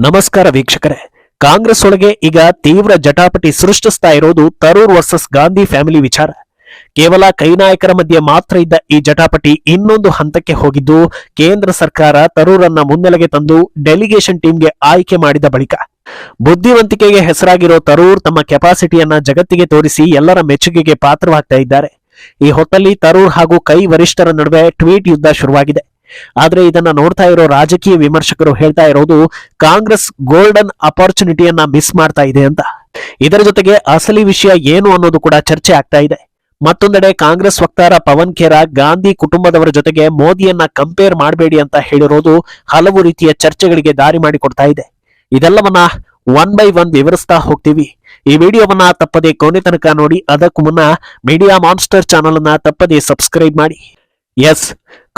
ನಮಸ್ಕಾರ ವೀಕ್ಷಕರೇ. ಕಾಂಗ್ರೆಸ್ ಒಳಗೆ ಈಗ ತೀವ್ರ ಜಟಾಪಟಿ ಸೃಷ್ಟಿಸ್ತಾ ಇರೋದು ತರೂರ್ ವರ್ಸಸ್ ಗಾಂಧಿ ಫ್ಯಾಮಿಲಿ ವಿಚಾರ. ಕೇವಲ ಕೈ ನಾಯಕರ ಮಧ್ಯೆ ಮಾತ್ರ ಇದ್ದ ಈ ಜಟಾಪಟಿ ಇನ್ನೊಂದು ಹಂತಕ್ಕೆ ಹೋಗಿದ್ದು ಕೇಂದ್ರ ಸರ್ಕಾರ ತರೂರನ್ನ ಮುನ್ನೆಲೆಗೆ ತಂದು ಡೆಲಿಗೇಷನ್ ಟೀಮ್ಗೆ ಆಯ್ಕೆ ಮಾಡಿದ ಬಳಿಕ. ಬುದ್ಧಿವಂತಿಕೆಗೆ ಹೆಸರಾಗಿರೋ ತರೂರ್ ತಮ್ಮ ಕೆಪಾಸಿಟಿಯನ್ನ ಜಗತ್ತಿಗೆ ತೋರಿಸಿ ಎಲ್ಲರ ಮೆಚ್ಚುಗೆಗೆ ಪಾತ್ರವಾಗ್ತಾ ಇದ್ದಾರೆ. ಈ ಹೊತ್ತಲ್ಲಿ ತರೂರ್ ಹಾಗೂ ಕೈ ವರಿಷ್ಠರ ನಡುವೆ ಟ್ವೀಟ್ ಯುದ್ಧ ಶುರುವಾಗಿದೆ. ಆದ್ರೆ ಇದನ್ನ ನೋಡ್ತಾ ಇರೋ ರಾಜಕೀಯ ವಿಮರ್ಶಕರು ಹೇಳ್ತಾ ಇರೋದು ಕಾಂಗ್ರೆಸ್ ಗೋಲ್ಡನ್ ಅಪಾರ್ಚುನಿಟಿಯನ್ನ ಮಿಸ್ ಮಾಡ್ತಾ ಇದೆ ಅಂತ. ಇದರ ಜೊತೆಗೆ ಅಸಲಿ ವಿಷಯ ಏನು ಅನ್ನೋದು ಕೂಡ ಚರ್ಚೆ ಆಗ್ತಾ ಇದೆ. ಮತ್ತೊಂದೆಡೆ ಕಾಂಗ್ರೆಸ್ ವಕ್ತಾರ ಪವನ್ ಖೇರಾ ಗಾಂಧಿ ಕುಟುಂಬದವರ ಜೊತೆಗೆ ಮೋದಿಯನ್ನ ಕಂಪೇರ್ ಮಾಡಬೇಡಿ ಅಂತ ಹೇಳಿರೋದು ಹಲವು ರೀತಿಯ ಚರ್ಚೆಗಳಿಗೆ ದಾರಿ ಮಾಡಿಕೊಡ್ತಾ ಇದೆ. ಇದೆಲ್ಲವನ್ನ ಒನ್ ಬೈ ಒನ್ ವಿವರಿಸ್ತಾ ಹೋಗ್ತೀವಿ. ಈ ವಿಡಿಯೋವನ್ನ ತಪ್ಪದೆ ಕೊನೆ ತನಕ ನೋಡಿ. ಅದಕ್ಕೂ ಮುನ್ನ ಮೀಡಿಯಾ ಮಾನ್ಸ್ಟರ್ ಚಾನಲ್ ಅನ್ನ ತಪ್ಪದೆ ಸಬ್ಸ್ಕ್ರೈಬ್ ಮಾಡಿ. ಎಸ್,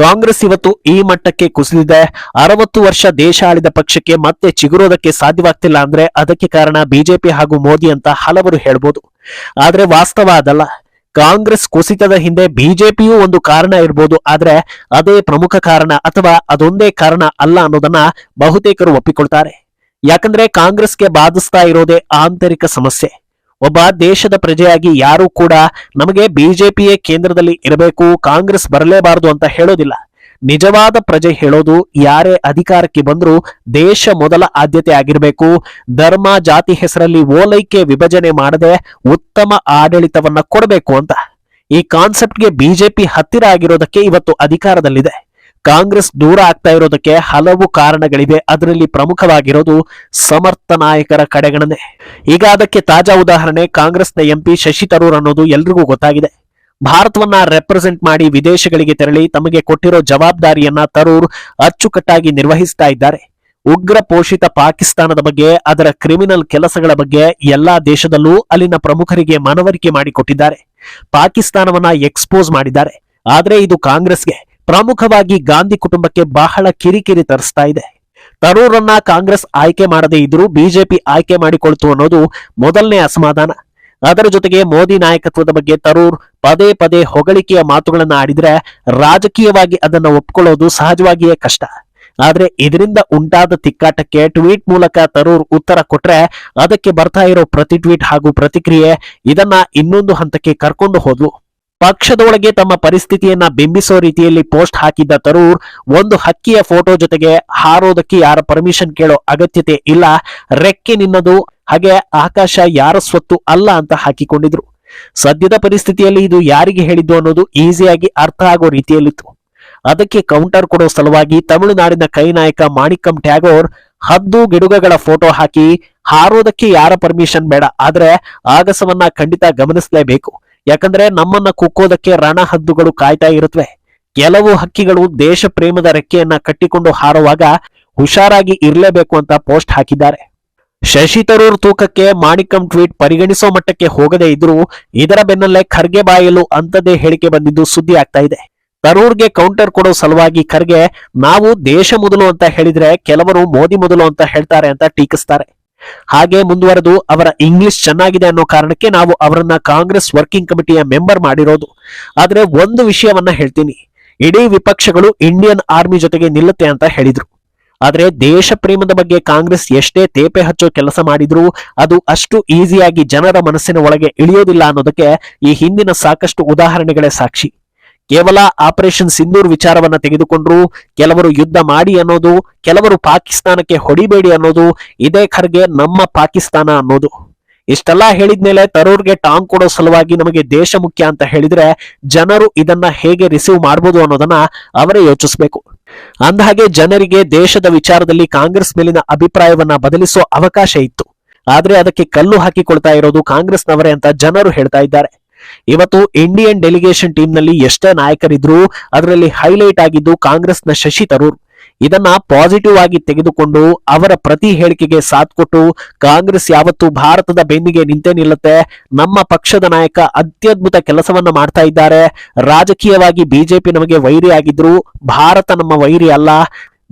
ಕಾಂಗ್ರೆಸ್ ಇವತ್ತು ಈ ಮಟ್ಟಕ್ಕೆ ಕುಸಿದಿದೆ. 60 ವರ್ಷ ದೇಶ ಆಳಿದ ಪಕ್ಷಕ್ಕೆ ಮತ್ತೆ ಚಿಗುರೋದಕ್ಕೆ ಸಾಧ್ಯವಾಗ್ತಿಲ್ಲ ಅಂದ್ರೆ ಅದಕ್ಕೆ ಕಾರಣ ಬಿಜೆಪಿ ಹಾಗೂ ಮೋದಿ ಅಂತ ಹಲವರು ಹೇಳ್ಬೋದು. ಆದ್ರೆ ವಾಸ್ತವ ಅದಲ್ಲ. ಕಾಂಗ್ರೆಸ್ ಕುಸಿತದ ಹಿಂದೆ ಬಿಜೆಪಿಯೂ ಒಂದು ಕಾರಣ ಇರ್ಬೋದು, ಆದ್ರೆ ಅದೇ ಪ್ರಮುಖ ಕಾರಣ ಅಥವಾ ಅದೊಂದೇ ಕಾರಣ ಅಲ್ಲ ಅನ್ನೋದನ್ನ ಬಹುತೇಕರು ಒಪ್ಪಿಕೊಳ್ತಾರೆ. ಯಾಕಂದ್ರೆ ಕಾಂಗ್ರೆಸ್ಗೆ ಬಾಧಿಸ್ತಾ ಇರೋದೇ ಆಂತರಿಕ ಸಮಸ್ಯೆ. ಒಬ್ಬ ದೇಶದ ಪ್ರಜೆಯಾಗಿ ಯಾರೂ ಕೂಡ ನಮಗೆ ಬಿಜೆಪಿಯೇ ಕೇಂದ್ರದಲ್ಲಿ ಇರಬೇಕು, ಕಾಂಗ್ರೆಸ್ ಬರಲೇಬಾರದು ಅಂತ ಹೇಳೋದಿಲ್ಲ. ನಿಜವಾದ ಪ್ರಜೆ ಹೇಳೋದು ಯಾರೇ ಅಧಿಕಾರಕ್ಕೆ ಬಂದರೂ ದೇಶ ಮೊದಲ ಆದ್ಯತೆ ಆಗಿರಬೇಕು, ಧರ್ಮ ಜಾತಿ ಹೆಸರಲ್ಲಿ ಓಲೈಕೆ ವಿಭಜನೆ ಮಾಡದೆ ಉತ್ತಮ ಆಡಳಿತವನ್ನ ಕೊಡಬೇಕು ಅಂತ. ಈ ಕಾನ್ಸೆಪ್ಟ್ಗೆ ಬಿಜೆಪಿ ಹತ್ತಿರ ಆಗಿರೋದಕ್ಕೆ ಇವತ್ತು ಅಧಿಕಾರದಲ್ಲಿದೆ. ಕಾಂಗ್ರೆಸ್ ದೂರ ಆಗ್ತಾ ಇರೋದಕ್ಕೆ ಹಲವು ಕಾರಣಗಳಿವೆ. ಅದರಲ್ಲಿ ಪ್ರಮುಖವಾಗಿರೋದು ಸಮರ್ಥ ನಾಯಕರ ಕಡೆಗಣನೆ. ಈಗ ಅದಕ್ಕೆ ತಾಜಾ ಉದಾಹರಣೆ ಕಾಂಗ್ರೆಸ್ನ ಎಂಪಿ ಶಶಿ ತರೂರ್ ಅನ್ನೋದು ಎಲ್ರಿಗೂ ಗೊತ್ತಾಗಿದೆ. ಭಾರತವನ್ನ ರೆಪ್ರೆಸೆಂಟ್ ಮಾಡಿ ವಿದೇಶಗಳಿಗೆ ತೆರಳಿ ತಮಗೆ ಕೊಟ್ಟಿರೋ ಜವಾಬ್ದಾರಿಯನ್ನ ತರೂರ್ ಅಚ್ಚುಕಟ್ಟಾಗಿ ನಿರ್ವಹಿಸ್ತಾ ಇದ್ದಾರೆ. ಉಗ್ರ ಪೋಷಿತ ಪಾಕಿಸ್ತಾನದ ಬಗ್ಗೆ, ಅದರ ಕ್ರಿಮಿನಲ್ ಕೆಲಸಗಳ ಬಗ್ಗೆ ಎಲ್ಲಾ ದೇಶದಲ್ಲೂ ಅಲ್ಲಿನ ಪ್ರಮುಖರಿಗೆ ಮನವರಿಕೆ ಮಾಡಿಕೊಟ್ಟಿದ್ದಾರೆ. ಪಾಕಿಸ್ತಾನವನ್ನ ಎಕ್ಸ್ಪೋಸ್ ಮಾಡಿದ್ದಾರೆ. ಆದ್ರೆ ಇದು ಕಾಂಗ್ರೆಸ್ಗೆ, ಪ್ರಮುಖವಾಗಿ ಗಾಂಧಿ ಕುಟುಂಬಕ್ಕೆ ಬಹಳ ಕಿರಿಕಿರಿ ತರಿಸ್ತಾ ಇದೆ. ತರೂರನ್ನ ಕಾಂಗ್ರೆಸ್ ಆಯ್ಕೆ ಮಾಡದೇ ಇದ್ರೂ ಬಿಜೆಪಿ ಆಯ್ಕೆ ಮಾಡಿಕೊಳ್ತು ಅನ್ನೋದು ಮೊದಲನೇ ಅಸಮಾಧಾನ. ಅದರ ಜೊತೆಗೆ ಮೋದಿ ನಾಯಕತ್ವದ ಬಗ್ಗೆ ತರೂರ್ ಪದೇ ಪದೇ ಹೊಗಳಿಕೆಯ ಮಾತುಗಳನ್ನ ಆಡಿದ್ರೆ ರಾಜಕೀಯವಾಗಿ ಅದನ್ನ ಒಪ್ಕೊಳ್ಳೋದು ಸಹಜವಾಗಿಯೇ ಕಷ್ಟ. ಆದ್ರೆ ಇದರಿಂದ ಉಂಟಾದ ತಿಕ್ಕಾಟಕ್ಕೆ ಟ್ವೀಟ್ ಮೂಲಕ ತರೂರ್ ಉತ್ತರ ಕೊಟ್ರೆ ಅದಕ್ಕೆ ಬರ್ತಾ ಇರೋ ಪ್ರತಿ ಟ್ವೀಟ್ ಹಾಗೂ ಪ್ರತಿಕ್ರಿಯೆ ಇದನ್ನ ಇನ್ನೊಂದು ಹಂತಕ್ಕೆ ಕರ್ಕೊಂಡು ಹೋದ್ವು. ಪಕ್ಷದೊಳಗೆ ತಮ್ಮ ಪರಿಸ್ಥಿತಿಯನ್ನ ಬಿಂಬಿಸೋ ರೀತಿಯಲ್ಲಿ ಪೋಸ್ಟ್ ಹಾಕಿದ್ದ ತರೂರ್ ಒಂದು ಹಕ್ಕಿಯ ಫೋಟೋ ಜೊತೆಗೆ ಹಾರೋದಕ್ಕೆ ಯಾರ ಪರ್ಮಿಷನ್ ಕೇಳೋ ಅಗತ್ಯತೆ ಇಲ್ಲ, ರೆಕ್ಕೆ ನಿನ್ನದು, ಹಾಗೆ ಆಕಾಶ ಯಾರ ಸ್ವತ್ತು ಅಲ್ಲ ಅಂತ ಹಾಕಿಕೊಂಡಿದ್ರು. ಸದ್ಯದ ಪರಿಸ್ಥಿತಿಯಲ್ಲಿ ಇದು ಯಾರಿಗೆ ಹೇಳಿದ್ದು ಅನ್ನೋದು ಈಸಿಯಾಗಿ ಅರ್ಥ ಆಗೋ ರೀತಿಯಲ್ಲಿತ್ತು. ಅದಕ್ಕೆ ಕೌಂಟರ್ ಕೊಡೋ ಸಲುವಾಗಿ ತಮಿಳುನಾಡಿನ ಕೈ ನಾಯಕ ಮಾಣಿಕಂ ಟ್ಯಾಗೋರ್ ಹದ್ದು ಗಿಡುಗಗಳ ಫೋಟೋ ಹಾಕಿ ಹಾರೋದಕ್ಕೆ ಯಾರ ಪರ್ಮಿಷನ್ ಬೇಡ, ಆದ್ರೆ ಆಗಸವನ್ನ ಖಂಡಿತ ಗಮನಿಸಲೇಬೇಕು. ಯಾಕಂದ್ರೆ ನಮ್ಮನ್ನ ಕುಕ್ಕೋದಕ್ಕೆ ರಣ ಹದ್ದುಗಳು ಕಾಯ್ತಾ ಇರುತ್ತವೆ. ಕೆಲವು ಹಕ್ಕಿಗಳು ದೇಶ ಪ್ರೇಮದ ರೆಕ್ಕೆಯನ್ನ ಕಟ್ಟಿಕೊಂಡು ಹಾರುವಾಗ ಹುಷಾರಾಗಿ ಇರಲೇಬೇಕು ಅಂತ ಪೋಸ್ಟ್ ಹಾಕಿದ್ದಾರೆ. ಶಶಿ ತರೂರ್ ತೂಕಕ್ಕೆ ಮಾಣಿಕಂ ಟ್ವೀಟ್ ಪರಿಗಣಿಸೋ ಮಟ್ಟಕ್ಕೆ ಹೋಗದೇ ಇದ್ರೂ ಇದರ ಬೆನ್ನಲ್ಲೇ ಖರ್ಗೆ ಬಾಯಲು ಅಂತದೇ ಹೇಳಿಕೆ ಬಂದಿದ್ದು ಸುದ್ದಿ ಆಗ್ತಾ ಇದೆ. ತರೂರ್ಗೆ ಕೌಂಟರ್ ಕೊಡೋ ಸಲುವಾಗಿ ಖರ್ಗೆ ನಾವು ದೇಶ ಮೊದಲು ಅಂತ ಹೇಳಿದ್ರೆ ಕೆಲವರು ಮೋದಿ ಮೊದಲು ಅಂತ ಹೇಳ್ತಾರೆ ಅಂತ ಟೀಕಿಸ್ತಾರೆ. ಹಾಗೆ ಮುಂದುವರೆದು ಅವರ ಇಂಗ್ಲಿಷ್ ಚೆನ್ನಾಗಿದೆ ಅನ್ನೋ ಕಾರಣಕ್ಕೆ ನಾವು ಅವರನ್ನ ಕಾಂಗ್ರೆಸ್ ವರ್ಕಿಂಗ್ ಕಮಿಟಿಯ ಮೆಂಬರ್ ಮಾಡಿರೋದು. ಆದ್ರೆ ಒಂದು ವಿಷಯವನ್ನ ಹೇಳ್ತೀನಿ, ಇಡೀ ವಿಪಕ್ಷಗಳು ಇಂಡಿಯನ್ ಆರ್ಮಿ ಜೊತೆಗೆ ನಿಲ್ಲುತ್ತೆ ಅಂತ ಹೇಳಿದ್ರು. ಆದ್ರೆ ದೇಶ ಪ್ರೇಮದ ಬಗ್ಗೆ ಕಾಂಗ್ರೆಸ್ ಎಷ್ಟೇ ತೇಪೆ ಹಚ್ಚೋ ಕೆಲಸ ಮಾಡಿದ್ರೂ ಅದು ಅಷ್ಟು ಈಸಿಯಾಗಿ ಜನರ ಮನಸ್ಸಿನ ಒಳಗೆ ಇಳಿಯೋದಿಲ್ಲ ಅನ್ನೋದಕ್ಕೆ ಈ ಹಿಂದಿನ ಸಾಕಷ್ಟು ಉದಾಹರಣೆಗಳೇ ಸಾಕ್ಷಿ. ಕೇವಲ ಆಪರೇಷನ್ ಸಿಂಧೂರ್ ವಿಚಾರವನ್ನ ತೆಗೆದುಕೊಂಡ್ರು ಕೆಲವರು ಯುದ್ಧ ಮಾಡಿ ಅನ್ನೋದು, ಕೆಲವರು ಪಾಕಿಸ್ತಾನಕ್ಕೆ ಹೊಡಿಬೇಡಿ ಅನ್ನೋದು, ಇದೇ ಖರ್ಗೆ ನಮ್ಮ ಪಾಕಿಸ್ತಾನ ಅನ್ನೋದು. ಇಷ್ಟೆಲ್ಲ ಹೇಳಿದ್ಮೇಲೆ ತರೂರ್ಗೆ ಟಾಂಗ್ ಕೊಡೋ ಸಲುವಾಗಿ ನಮಗೆ ದೇಶ ಮುಖ್ಯ ಅಂತ ಹೇಳಿದ್ರೆ ಜನರು ಇದನ್ನ ಹೇಗೆ ರಿಸೀವ್ ಮಾಡ್ಬೋದು ಅನ್ನೋದನ್ನ ಅವರೇ ಯೋಚಿಸಬೇಕು. ಅಂದಹಾಗೆ ಜನರಿಗೆ ದೇಶದ ವಿಚಾರದಲ್ಲಿ ಕಾಂಗ್ರೆಸ್ ಮೇಲಿನ ಅಭಿಪ್ರಾಯವನ್ನ ಬದಲಿಸೋ ಅವಕಾಶ ಇತ್ತು. ಆದ್ರೆ ಅದಕ್ಕೆ ಕಲ್ಲು ಹಾಕಿಕೊಳ್ತಾ ಇರೋದು ಕಾಂಗ್ರೆಸ್ನವರೇ ಅಂತ ಜನರು ಹೇಳ್ತಾ ಇದ್ದಾರೆ. ಇವತ್ತು ಇಂಡಿಯನ್ ಡೆಲಿಗೇಷನ್ ಟೀಮ್ ನಲ್ಲಿ ಎಷ್ಟೇ ನಾಯಕರಿದ್ರು ಅದರಲ್ಲಿ ಹೈಲೈಟ್ ಆಗಿದ್ದು ಕಾಂಗ್ರೆಸ್ನ ಶಶಿ ತರೂರ್. ಇದನ್ನ ಪಾಸಿಟಿವ್ ಆಗಿ ತೆಗೆದುಕೊಂಡು ಅವರ ಪ್ರತಿ ಹೇಳಿಕೆಗೆ ಸಾಥ್ ಕೊಟ್ಟು ಕಾಂಗ್ರೆಸ್ ಯಾವತ್ತು ಭಾರತದ ಬೆನ್ನಿಗೆ ನಿಂತೇ ನಿಲ್ಲುತ್ತೆ, ನಮ್ಮ ಪಕ್ಷದ ನಾಯಕ ಅತ್ಯದ್ಭುತ ಕೆಲಸವನ್ನ ಮಾಡ್ತಾ ಇದ್ದಾರೆ, ರಾಜಕೀಯವಾಗಿ ಬಿಜೆಪಿ ನಮಗೆ ವೈರಿ ಆಗಿದ್ರು ಭಾರತ ನಮ್ಮ ವೈರಿ ಅಲ್ಲ,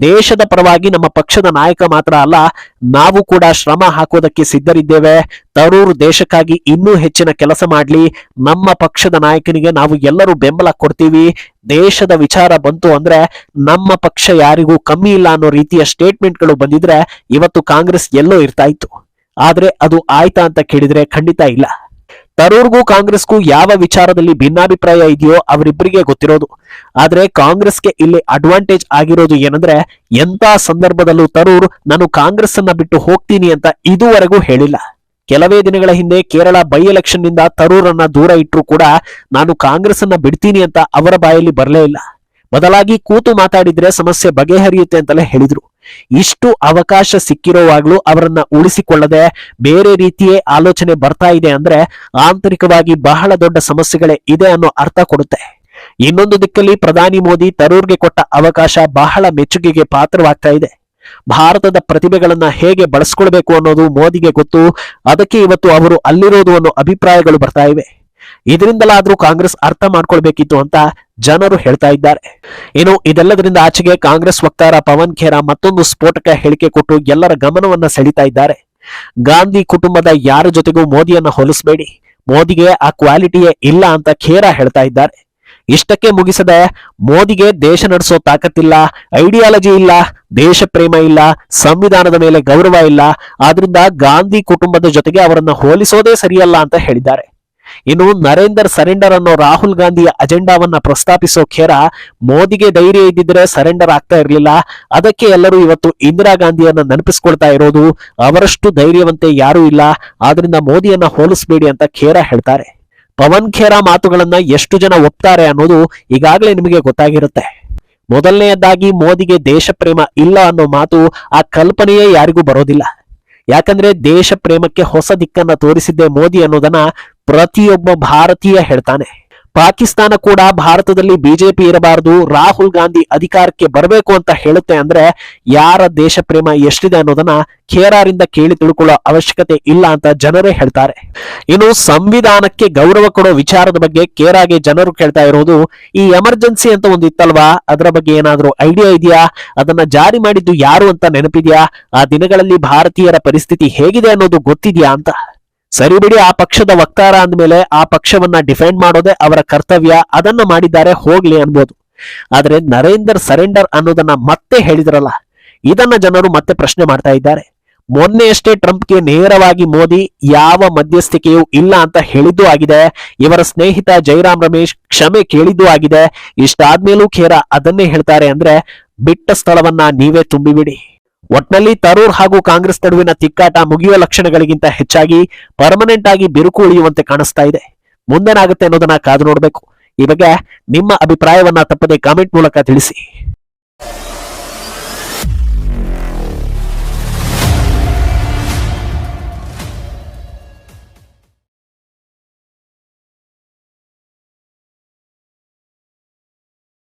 ದೇಶದ ಪರವಾಗಿ ನಮ್ಮ ಪಕ್ಷದ ನಾಯಕ ಮಾತ್ರ ಅಲ್ಲ, ನಾವು ಕೂಡ ಶ್ರಮ ಹಾಕೋದಕ್ಕೆ ಸಿದ್ಧರಿದ್ದೇವೆ. ತರೂರ್ ದೇಶಕ್ಕಾಗಿ ಇನ್ನೂ ಹೆಚ್ಚಿನ ಕೆಲಸ ಮಾಡ್ಲಿ. ನಮ್ಮ ಪಕ್ಷದ ನಾಯಕನಿಗೆ ನಾವು ಎಲ್ಲರೂ ಬೆಂಬಲ ಕೊಡ್ತೀವಿ. ದೇಶದ ವಿಚಾರ ಬಂತು ಅಂದ್ರೆ ನಮ್ಮ ಪಕ್ಷ ಯಾರಿಗೂ ಕಮ್ಮಿ ಇಲ್ಲ ಅನ್ನೋ ರೀತಿಯ ಸ್ಟೇಟ್ಮೆಂಟ್ಗಳು ಬಂದಿದ್ರೆ ಇವತ್ತು ಕಾಂಗ್ರೆಸ್ ಎಲ್ಲೋ ಇರ್ತಾ ಇತ್ತು. ಆದ್ರೆ ಅದು ಆಯ್ತಾ ಅಂತ ಕೇಳಿದ್ರೆ ಖಂಡಿತ ಇಲ್ಲ. ತರೂರ್ಗೂ ಕಾಂಗ್ರೆಸ್ಗೂ ಯಾವ ವಿಚಾರದಲ್ಲಿ ಭಿನ್ನಾಭಿಪ್ರಾಯ ಇದೆಯೋ ಅವರಿಬ್ಬರಿಗೆ ಗೊತ್ತಿರೋದು. ಆದ್ರೆ ಕಾಂಗ್ರೆಸ್ಗೆ ಇಲ್ಲಿ ಅಡ್ವಾಂಟೇಜ್ ಆಗಿರೋದು ಏನಂದ್ರೆ, ಎಂತ ಸಂದರ್ಭದಲ್ಲೂ ತರೂರ್ ನಾನು ಕಾಂಗ್ರೆಸ್ ಅನ್ನ ಬಿಟ್ಟು ಹೋಗ್ತೀನಿ ಅಂತ ಇದುವರೆಗೂ ಹೇಳಿಲ್ಲ. ಕೆಲವೇ ದಿನಗಳ ಹಿಂದೆ ಕೇರಳ ಬೈ ಎಲೆಕ್ಷನ್ ನಿಂದ ತರೂರ್ ಅನ್ನ ದೂರ ಇಟ್ಟರು ಕೂಡ ನಾನು ಕಾಂಗ್ರೆಸ್ ಅನ್ನ ಬಿಡ್ತೀನಿ ಅಂತ ಅವರ ಬಾಯಲ್ಲಿ ಬರಲೇ ಇಲ್ಲ. ಬದಲಾಗಿ ಕೂತು ಮಾತಾಡಿದ್ರೆ ಸಮಸ್ಯೆ ಬಗೆಹರಿಯುತ್ತೆ ಅಂತಲೇ ಹೇಳಿದ್ರು. ಇಷ್ಟು ಅವಕಾಶ ಸಿಕ್ಕಿರೋವಾಗ್ಲೂ ಅವರನ್ನ ಉಳಿಸಿಕೊಳ್ಳದೆ ಬೇರೆ ರೀತಿಯೇ ಆಲೋಚನೆ ಬರ್ತಾ ಇದೆ ಅಂದ್ರೆ ಆಂತರಿಕವಾಗಿ ಬಹಳ ದೊಡ್ಡ ಸಮಸ್ಯೆಗಳೇ ಇದೆ ಅನ್ನೋ ಅರ್ಥ ಕೊಡುತ್ತೆ. ಇನ್ನೊಂದು ದಿಕ್ಕಲ್ಲಿ ಪ್ರಧಾನಿ ಮೋದಿ ತರೂರ್ಗೆ ಕೊಟ್ಟ ಅವಕಾಶ ಬಹಳ ಮೆಚ್ಚುಗೆಗೆ ಪಾತ್ರವಾಗ್ತಾ ಇದೆ. ಭಾರತದ ಪ್ರತಿಭೆಗಳನ್ನ ಹೇಗೆ ಬಳಸ್ಕೊಳ್ಬೇಕು ಅನ್ನೋದು ಮೋದಿಗೆ ಗೊತ್ತು. ಅದಕ್ಕೆ ಇವತ್ತು ಅವರು ಅಲ್ಲಿರೋದು ಅನ್ನೋ ಅಭಿಪ್ರಾಯಗಳು ಬರ್ತಾ ಇವೆ. ಇದರಿಂದಲಾದ್ರೂ ಕಾಂಗ್ರೆಸ್ ಅರ್ಥ ಮಾಡ್ಕೊಳ್ಬೇಕಿತ್ತು ಅಂತ ಜನರು ಹೇಳ್ತಾ ಇದ್ದಾರೆ. ಇನ್ನು ಇದೆಲ್ಲದರಿಂದ ಆಚೆಗೆ ಕಾಂಗ್ರೆಸ್ ವಕ್ತಾರ ಪವನ್ ಖೇರಾ ಮತ್ತೊಂದು ಸ್ಫೋಟಕ ಹೇಳಿಕೆ ಕೊಟ್ಟು ಎಲ್ಲರ ಗಮನವನ್ನ ಸೆಳೀತಾ ಇದ್ದಾರೆ. ಗಾಂಧಿ ಕುಟುಂಬದ ಯಾರ ಜೊತೆಗೂ ಮೋದಿಯನ್ನ ಹೋಲಿಸಬೇಡಿ, ಮೋದಿಗೆ ಆ ಕ್ವಾಲಿಟಿಯೇ ಇಲ್ಲ ಅಂತ ಖೇರಾ ಹೇಳ್ತಾ ಇದ್ದಾರೆ. ಇಷ್ಟಕ್ಕೆ ಮುಗಿಸದೆ ಮೋದಿಗೆ ದೇಶ ನಡೆಸೋ ತಾಕತ್ತಿಲ್ಲ, ಐಡಿಯಾಲಜಿ ಇಲ್ಲ, ದೇಶ ಪ್ರೇಮ ಇಲ್ಲ, ಸಂವಿಧಾನದ ಮೇಲೆ ಗೌರವ ಇಲ್ಲ. ಆದ್ರಿಂದ ಗಾಂಧಿ ಕುಟುಂಬದ ಜೊತೆಗೆ ಅವರನ್ನ ಹೋಲಿಸೋದೇ ಸರಿಯಲ್ಲ ಅಂತ ಹೇಳಿದ್ದಾರೆ. ಇನ್ನು ನರೇಂದರ್ ಸರೆಂಡರ್ ಅನ್ನೋ ರಾಹುಲ್ ಗಾಂಧಿಯ ಅಜೆಂಡಾವನ್ನ ಪ್ರಸ್ತಾಪಿಸೋ ಖೇರಾ ಮೋದಿಗೆ ಧೈರ್ಯ ಇದ್ದಿದ್ರೆ ಸರೆಂಡರ್ ಆಗ್ತಾ ಇರಲಿಲ್ಲ. ಅದಕ್ಕೆ ಎಲ್ಲರೂ ಇವತ್ತು ಇಂದಿರಾ ಗಾಂಧಿಯನ್ನ ನೆನಪಿಸ್ಕೊಳ್ತಾ ಇರೋದು. ಅವರಷ್ಟು ಧೈರ್ಯವಂತೆ ಯಾರೂ ಇಲ್ಲ, ಆದ್ರಿಂದ ಮೋದಿಯನ್ನ ಹೋಲಿಸಬೇಡಿ ಅಂತ ಖೇರಾ ಹೇಳ್ತಾರೆ. ಪವನ್ ಖೇರಾ ಮಾತುಗಳನ್ನ ಎಷ್ಟು ಜನ ಒಪ್ತಾರೆ ಅನ್ನೋದು ಈಗಾಗಲೇ ನಿಮಗೆ ಗೊತ್ತಾಗಿರುತ್ತೆ. ಮೊದಲನೆಯದಾಗಿ ಮೋದಿಗೆ ದೇಶ ಪ್ರೇಮ ಇಲ್ಲ ಅನ್ನೋ ಮಾತು, ಆ ಕಲ್ಪನೆಯೇ ಯಾರಿಗೂ ಬರೋದಿಲ್ಲ. ಯಾಕಂದ್ರೆ ದೇಶ ಪ್ರೇಮಕ್ಕೆ ಹೊಸ ದಿಕ್ಕನ್ನ ತೋರಿಸಿದ್ದೇ ಮೋದಿ ಅನ್ನೋದನ್ನ ಪ್ರತಿಯೊಬ್ಬ ಭಾರತೀಯ ಹೇಳ್ತಾನೆ. ಪಾಕಿಸ್ತಾನ ಕೂಡ ಭಾರತದಲ್ಲಿ ಬಿಜೆಪಿ ಇರಬಾರದು, ರಾಹುಲ್ ಗಾಂಧಿ ಅಧಿಕಾರಕ್ಕೆ ಬರಬೇಕು ಅಂತ ಹೇಳುತ್ತೆ ಅಂದ್ರೆ ಯಾರ ದೇಶ ಪ್ರೇಮ ಎಷ್ಟಿದೆ ಅನ್ನೋದನ್ನ ಖೇರಾರಿಂದ ಕೇಳಿ ತಿಳ್ಕೊಳ್ಳೋ ಅವಶ್ಯಕತೆ ಇಲ್ಲ ಅಂತ ಜನರೇ ಹೇಳ್ತಾರೆ. ಇನ್ನು ಸಂವಿಧಾನಕ್ಕೆ ಗೌರವ ಕೊಡೋ ವಿಚಾರದ ಬಗ್ಗೆ ಖೇರಾಗೆ ಜನರು ಕೇಳ್ತಾ ಇರೋದು, ಈ ಎಮರ್ಜೆನ್ಸಿ ಅಂತ ಒಂದು ಇತ್ತಲ್ವಾ, ಅದರ ಬಗ್ಗೆ ಏನಾದ್ರೂ ಐಡಿಯಾ ಇದೆಯಾ? ಅದನ್ನ ಜಾರಿ ಮಾಡಿದ್ದು ಯಾರು ಅಂತ ನೆನಪಿದ್ಯಾ? ಆ ದಿನಗಳಲ್ಲಿ ಭಾರತೀಯರ ಪರಿಸ್ಥಿತಿ ಹೇಗಿದೆ ಅನ್ನೋದು ಗೊತ್ತಿದ್ಯಾ ಅಂತ. ಸರಿ ಬಿಡಿ, ಆ ಪಕ್ಷದ ವಕ್ತಾರ ಅಂದ್ಮೇಲೆ ಆ ಪಕ್ಷವನ್ನ ಡಿಫೆಂಡ್ ಮಾಡೋದೇ ಅವರ ಕರ್ತವ್ಯ, ಅದನ್ನ ಮಾಡಿದ್ದಾರೆ, ಹೋಗ್ಲಿ ಅನ್ಬೋದು. ಆದ್ರೆ ನರೇಂದರ್ ಸರೆಂಡರ್ ಅನ್ನೋದನ್ನ ಮತ್ತೆ ಹೇಳಿದ್ರಲ್ಲ, ಇದನ್ನ ಜನರು ಮತ್ತೆ ಪ್ರಶ್ನೆ ಮಾಡ್ತಾ ಇದ್ದಾರೆ. ಮೊನ್ನೆಯಷ್ಟೇ ಟ್ರಂಪ್ಗೆ ನೇರವಾಗಿ ಮೋದಿ ಯಾವ ಮಧ್ಯಸ್ಥಿಕೆಯೂ ಇಲ್ಲ ಅಂತ ಹೇಳಿದ್ದೂ ಆಗಿದೆ. ಇವರ ಸ್ನೇಹಿತ ಜೈರಾಮ್ ರಮೇಶ್ ಕ್ಷಮೆ ಕೇಳಿದ್ದೂ ಆಗಿದೆ. ಇಷ್ಟಾದ್ಮೇಲೂ ಖೇರಾ ಅದನ್ನೇ ಹೇಳ್ತಾರೆ ಅಂದ್ರೆ ಬಿಟ್ಟ ಸ್ಥಳವನ್ನ ನೀವೇ ತುಂಬಿಬಿಡಿ. ಒಟ್ನಲ್ಲಿ ತರೂರ್ ಹಾಗೂ ಕಾಂಗ್ರೆಸ್ ನಡುವಿನ ತಿಕ್ಕಾಟ ಮುಗಿಯುವ ಲಕ್ಷಣಗಳಿಗಿಂತ ಹೆಚ್ಚಾಗಿ ಪರ್ಮನೆಂಟ್ ಆಗಿ ಬಿರುಕು ಉಳಿಯುವಂತೆ ಕಾಣಿಸ್ತಾ ಇದೆ. ಮುಂದೇನಾಗುತ್ತೆ ಅನ್ನೋದನ್ನ ಕಾದು ನೋಡ್ಬೇಕು. ಈ ಬಗ್ಗೆ ನಿಮ್ಮ ಅಭಿಪ್ರಾಯವನ್ನ ತಪ್ಪದೆ ಕಾಮೆಂಟ್ ಮೂಲಕ ತಿಳಿಸಿ.